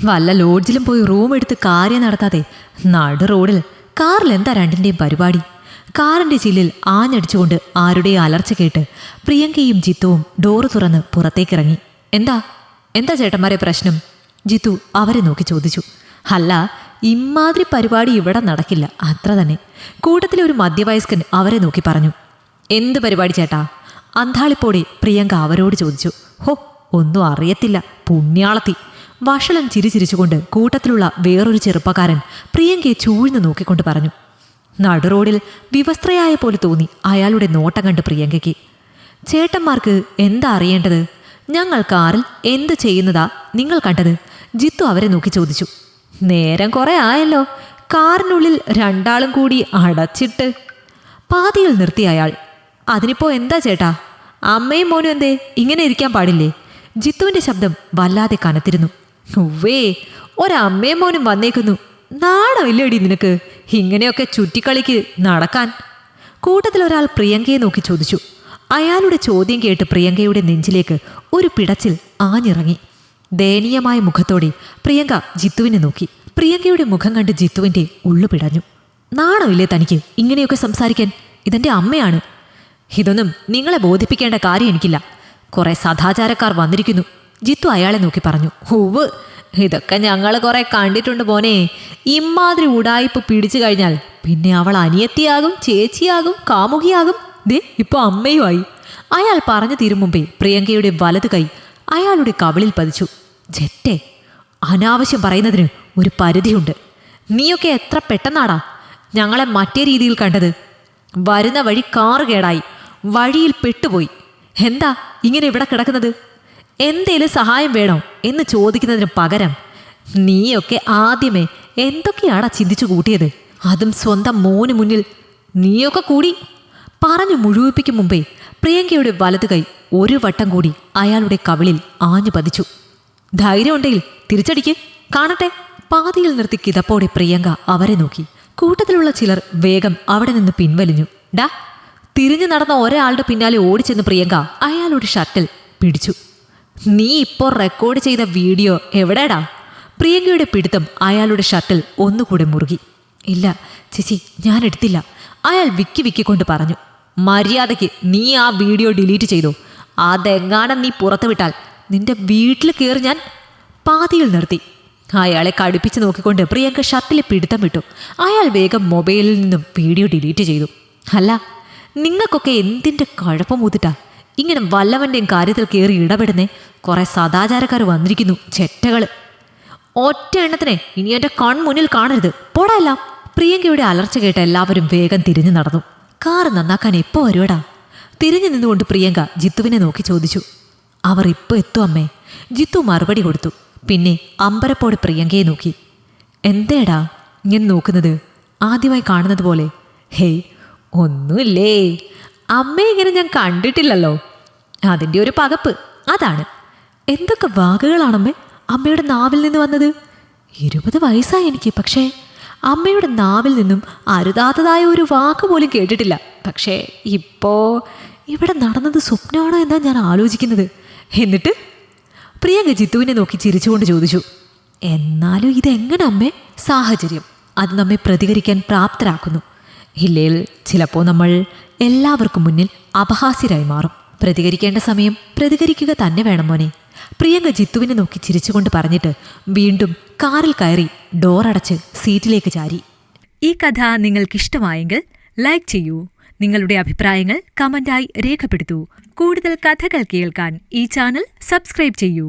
വല്ല ലോഡ്ജിലും പോയി റൂം എടുത്ത് കാര്യം നടത്താതെ നടു റോഡിൽ കാറിൽ എന്താ രണ്ടിൻ്റെയും പരിപാടി? കാറിൻ്റെ ചില്ലിൽ ആഞ്ഞടിച്ചുകൊണ്ട് ആരുടെയും അലർച്ച കേട്ട് പ്രിയങ്കയും ജിത്തുവും ഡോറ് തുറന്ന് പുറത്തേക്കിറങ്ങി. എന്താ എന്താ ചേട്ടന്മാരെ പ്രശ്നം? ജിത്തു അവരെ നോക്കി ചോദിച്ചു. അല്ല, ഇമ്മാതിരി പരിപാടി ഇവിടെ നടക്കില്ല, അത്ര തന്നെ. കൂട്ടത്തിലെ ഒരു മധ്യവയസ്കൻ അവരെ നോക്കി പറഞ്ഞു. എന്ത് പരിപാടി ചേട്ടാ? അന്താളിപ്പോടെ പ്രിയങ്ക അവരോട് ചോദിച്ചു. ഹോ, ഒന്നും അറിയത്തില്ല, പുണ്യാളത്തി. വഷളം ചിരിച്ചിരിച്ചുകൊണ്ട് കൂട്ടത്തിലുള്ള വേറൊരു ചെറുപ്പക്കാരൻ പ്രിയങ്കയെ ചൂഴ്ന്നു നോക്കിക്കൊണ്ട് പറഞ്ഞു. നടുറോഡിൽ വിവസ്ത്രയായ പോലെ തോന്നി അയാളുടെ നോട്ടം കണ്ട് പ്രിയങ്കയ്ക്ക്. ചേട്ടന്മാർക്ക് എന്താ അറിയേണ്ടത്? ഞങ്ങൾ കാറിൽ എന്ത് ചെയ്യുന്നതാ നിങ്ങൾ കണ്ടത്? ജിത്തു അവരെ നോക്കി ചോദിച്ചു. നേരം കുറെ ആയല്ലോ, കാറിനുള്ളിൽ രണ്ടാളും കൂടി അടച്ചിട്ട്. പാതിയിൽ നിർത്തി അയാൾ. അതിനിപ്പോ എന്താ ചേട്ടാ? അമ്മയും മോനും എന്തേ ഇങ്ങനെ ഇരിക്കാൻ പാടില്ലേ? ജിത്തുവിൻ്റെ ശബ്ദം വല്ലാതെ കനത്തിരുന്നു. ഉവ്വേ, ഒരമ്മയും മോനും വന്നേക്കുന്നു. നാണമില്ലേടി നിനക്ക് ഇങ്ങനെയൊക്കെ ചുറ്റിക്കളിക്ക് നടക്കാൻ? കൂട്ടത്തിലൊരാൾ പ്രിയങ്കയെ നോക്കി ചോദിച്ചു. അയാളുടെ ചോദ്യം കേട്ട് പ്രിയങ്കയുടെ നെഞ്ചിലേക്ക് ഒരു പിടച്ചിൽ ആഞ്ഞിറങ്ങി. ദയനീയമായ മുഖത്തോടെ പ്രിയങ്ക ജിത്തുവിനെ നോക്കി. പ്രിയങ്കയുടെ മുഖം കണ്ട് ജിത്തുവിൻ്റെ ഉള്ളു പിടഞ്ഞു. നാണമില്ലേ തനിക്ക് ഇങ്ങനെയൊക്കെ സംസാരിക്കാൻ? ഇതെൻ്റെ അമ്മയാണ്. ഇതൊന്നും നിങ്ങളെ ബോധിപ്പിക്കേണ്ട കാര്യം എനിക്കില്ല. കുറെ സദാചാരക്കാർ വന്നിരിക്കുന്നു. ജിത്തു അയാളെ നോക്കി പറഞ്ഞു. ഹൂവ്, ഇതൊക്കെ ഞങ്ങൾ കുറെ കണ്ടിട്ടുണ്ട് പോനെ. ഇമ്മാതിരി ഉടായിപ്പ് പിടിച്ചു കഴിഞ്ഞാൽ പിന്നെ അവൾ അനിയത്തിയാകും, ചേച്ചിയാകും, കാമുകിയാകും, ദേ ഇപ്പോൾ അമ്മയുമായി. അയാൾ പറഞ്ഞു തീരും മുമ്പേ പ്രിയങ്കയുടെ വലത് കൈ അയാളുടെ കവിളിൽ പതിച്ചു. ജെറ്റെ, അനാവശ്യം പറയുന്നതിന് ഒരു പരിധിയുണ്ട്. നീയൊക്കെ എത്ര പെട്ടെന്നാടാ ഞങ്ങളെ മറ്റേ രീതിയിൽ കണ്ടത്? വരുന്ന വഴി കാറ് കേടായി, വഴിയിൽ പെട്ടുപോയി. എന്താ ഇങ്ങനെ ഇവിടെ കിടക്കുന്നത്? എന്തേലും സഹായം വേണോ എന്ന് ചോദിക്കുന്നതിന് പകരം നീയൊക്കെ ആദ്യമേ എന്തൊക്കെയാടാ ചിന്തിച്ചു കൂട്ടിയത്? അതും സ്വന്തം മോന് മുന്നിൽ. നീയൊക്കെ കൂടി. പറഞ്ഞു മുഴുവിപ്പിക്കും മുമ്പേ പ്രിയങ്കയുടെ വലതു കൈ ഒരു വട്ടം കൂടി അയാളുടെ കവിളിൽ ആഞ്ഞു പതിച്ചു. ധൈര്യമുണ്ടെങ്കിൽ തിരിച്ചടിക്ക്, കാണട്ടെ. പാതിയിൽ നിർത്തി കിതപ്പോടെ പ്രിയങ്ക അവരെ നോക്കി. കൂട്ടത്തിലുള്ള ചിലർ വേഗം അവിടെ നിന്ന് പിൻവലിഞ്ഞു. ഡാ, തിരിഞ്ഞു നടന്ന ഒരാളുടെ പിന്നാലെ ഓടിച്ചെന്ന് പ്രിയങ്ക അയാളുടെ ഷർട്ടിൽ പിടിച്ചു. നീ ഇപ്പോൾ റെക്കോർഡ് ചെയ്ത വീഡിയോ എവിടെടാ? പ്രിയങ്കയുടെ പിടുത്തം അയാളുടെ ഷർട്ടിൽ ഒന്നുകൂടെ മുറുകി. ഇല്ല ചേച്ചി, ഞാൻ എടുത്തില്ല, അയാൾ വിക്കി വിക്കിക്കൊണ്ട് പറഞ്ഞു. മര്യാദയ്ക്ക് നീ ആ വീഡിയോ ഡിലീറ്റ് ചെയ്തോ. അതെങ്ങാനും നീ പുറത്തു വിട്ടാൽ നിന്റെ വീട്ടിൽ കയറി ഞാൻ. പാതിയിൽ നിർത്തി അയാളെ കടുപ്പിച്ച് നോക്കിക്കൊണ്ട് പ്രിയങ്ക ഷർട്ടിലെ പിടുത്തം വിട്ടു. അയാൾ വേഗം മൊബൈലിൽ നിന്നും വീഡിയോ ഡിലീറ്റ് ചെയ്തു. അല്ല, നിങ്ങൾക്കൊക്കെ എന്തിൻ്റെ കുഴപ്പമൂത്തിട്ടാ ഇങ്ങനെ വല്ലവൻ്റെയും കാര്യത്തിൽ കയറി ഇടപെടുന്നേ? കുറേ സദാചാരക്കാർ വന്നിരിക്കുന്നു, ചെറ്റകൾ. ഒറ്റ എണ്ണത്തിനെ ഇനി എൻ്റെ കൺമുന്നിൽ കാണരുത്, പോടല്ല. പ്രിയങ്കയുടെ അലർച്ച കേട്ട എല്ലാവരും വേഗം തിരിഞ്ഞു നടന്നു. കാറ് നന്നാക്കാൻ എപ്പോൾ വരുവടാ? തിരിഞ്ഞു നിന്നുകൊണ്ട് പ്രിയങ്ക ജിത്തുവിനെ നോക്കി ചോദിച്ചു. അവർ ഇപ്പോൾ എത്തും അമ്മേ. ജിത്തു മറുപടി കൊടുത്തു. പിന്നെ അമ്പരപ്പോടെ പ്രിയങ്കയെ നോക്കി. എന്തേടാ ഇങ്ങനെ നോക്കുന്നത്? ആദ്യമായി കാണുന്നത് പോലെ. ഹേയ്, ഒന്നുമില്ലേ. അമ്മയെ ഇങ്ങനെ ഞാൻ കണ്ടിട്ടില്ലല്ലോ, അതിൻ്റെ ഒരു പകപ്പ്, അതാണ്. എന്തൊക്കെ വാക്കുകളാണമ്മേ അമ്മയുടെ നാവിൽ നിന്ന് വന്നത്? 20 വയസ്സായി എനിക്ക്, പക്ഷേ അമ്മയുടെ നാവിൽ നിന്നും അരുതാത്തതായ ഒരു വാക്ക് പോലും കേട്ടിട്ടില്ല. പക്ഷേ ഇപ്പോൾ ഇവിടെ നടന്നത് സ്വപ്നമാണോ എന്നാ ഞാൻ ആലോചിക്കുന്നത്. എന്നിട്ട് പ്രിയങ്ക ജിത്തുവിനെ നോക്കി ചിരിച്ചുകൊണ്ട് ചോദിച്ചു. എന്നാലും ഇതെങ്ങനെ അമ്മേ? സാഹചര്യം അത് നമ്മെ പ്രതികരിക്കാൻ പ്രാപ്തരാക്കുന്നു. ഇല്ലേൽ ചിലപ്പോൾ നമ്മൾ എല്ലാവർക്കും മുന്നിൽ അപഹാസ്യരായി മാറും. പ്രതികരിക്കേണ്ട സമയം പ്രതികരിക്കുക തന്നെ വേണം മോനെ. പ്രിയങ്ക ജിത്തുവിനെ നോക്കി ചിരിച്ചുകൊണ്ട് പറഞ്ഞിട്ട് വീണ്ടും കാറിൽ കയറി ഡോറടച്ച് സീറ്റിലേക്ക് ചാരി. ഈ കഥ നിങ്ങൾക്കിഷ്ടമായെങ്കിൽ ലൈക്ക് ചെയ്യൂ. നിങ്ങളുടെ അഭിപ്രായങ്ങൾ കമന്റായി രേഖപ്പെടുത്തൂ. കൂടുതൽ കഥകൾ കേൾക്കാൻ ഈ ചാനൽ സബ്സ്ക്രൈബ് ചെയ്യൂ.